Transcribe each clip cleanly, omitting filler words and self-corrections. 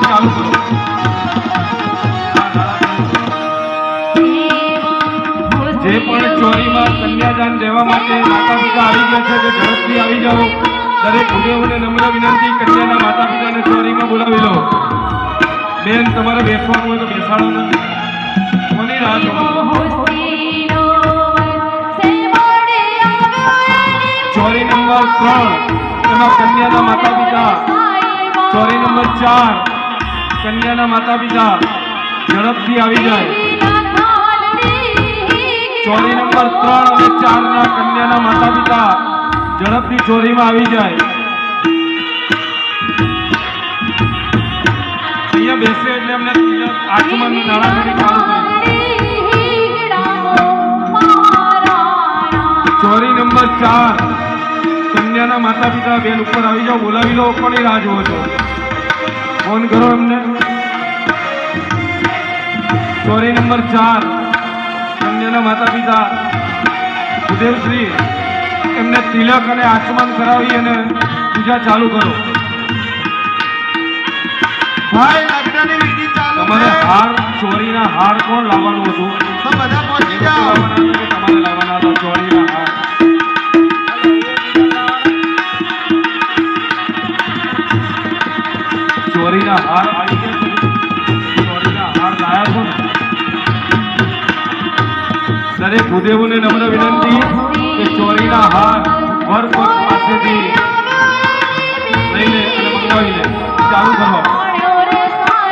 ચાલુ કરો. જે પણ ચોરીમાં કન્યાદાન દેવા માટે માતા પિતા આવી ગયા છે તે ઝડપથી આવી જાઓ. દરેક ભૂદેવોને નમ્ર વિનંતી, કન્યાના માતા પિતાને ચોરીમાં બોલાવી લો. બેન, તમારે બેસવાનું હોય તો બેસાડો ને. કોની રાહ જોવો? ચોરી નંબર 3 એમાં કન્યાના માતા પિતા. ચોરી નંબર 4 કન્યાના માતા પિતા ઝડપથી આવી જાય. ચોરી નંબર 3 અને 4 ના કન્યાના માતા પિતા ઝડપથી ચોરીમાં આવી જાય. અહીંયા બેસે એટલે અમને આચમનનું નાણાં ચાલુ કરી. ચોરી નંબર 4 કન્યાના માતા પિતા બેન ઉપર આવી જાઓ, બોલાવી લો. કોની રાહ જોવો છો? ફોન કરો એમને. ચોરી નંબર 4 કન્યાના માતા પિતા ભૂદેવશ્રી એમને તિલક અને આચમન કરાવી અને પૂજા ચાલુ કરો. ભાઈ, લગ્નની વિધિ ચાલુ છે. તમારે હાર, ચોરીના હાર કોણ લાવવાનું હતું? તો બધા પહોંચી જાઓ. તમારે લાવવાના હતા ચોરીના હાર. ચોરીના હાર આવી ગયા છે. ચોરીના હાર લાયા છો ને? દરેક ભૂદેવોને નમ્ર વિનંતી કે ચોરીના હાર વર પક્ષ પાસેથી લઈને અને મંગાવીને ચાલુ કરો.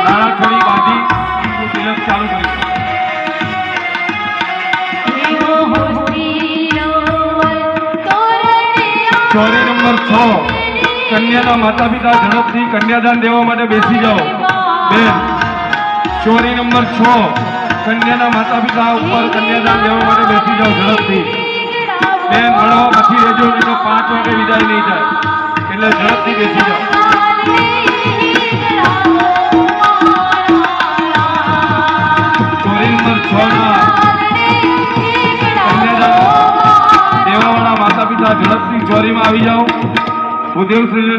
નાણાં થોડી બાંધી તિલક ચાલુ કરી. ચોરી નંબર 6 કન્યાના માતા પિતા ઝડપથી કન્યાદાન દેવા માટે બેસી જાઓ. બેન, ચોરી નંબર 6 કન્યાના માતા પિતા ઉપર કન્યાદાન દેવા માટે બેસી જાઓ ઝડપથી. બેન, ભણવા પછી રહેજો, નહીં તો 5 વાગે વિદાય નહીં થાય, એટલે ઝડપથી બેસી જાઓ. ચોરી નંબર 6 ના કન્યાદાન દેવાવાળા માતા પિતા ઝડપથી ચોરીમાં આવી જાઓ. ભૂદેવશ્રીને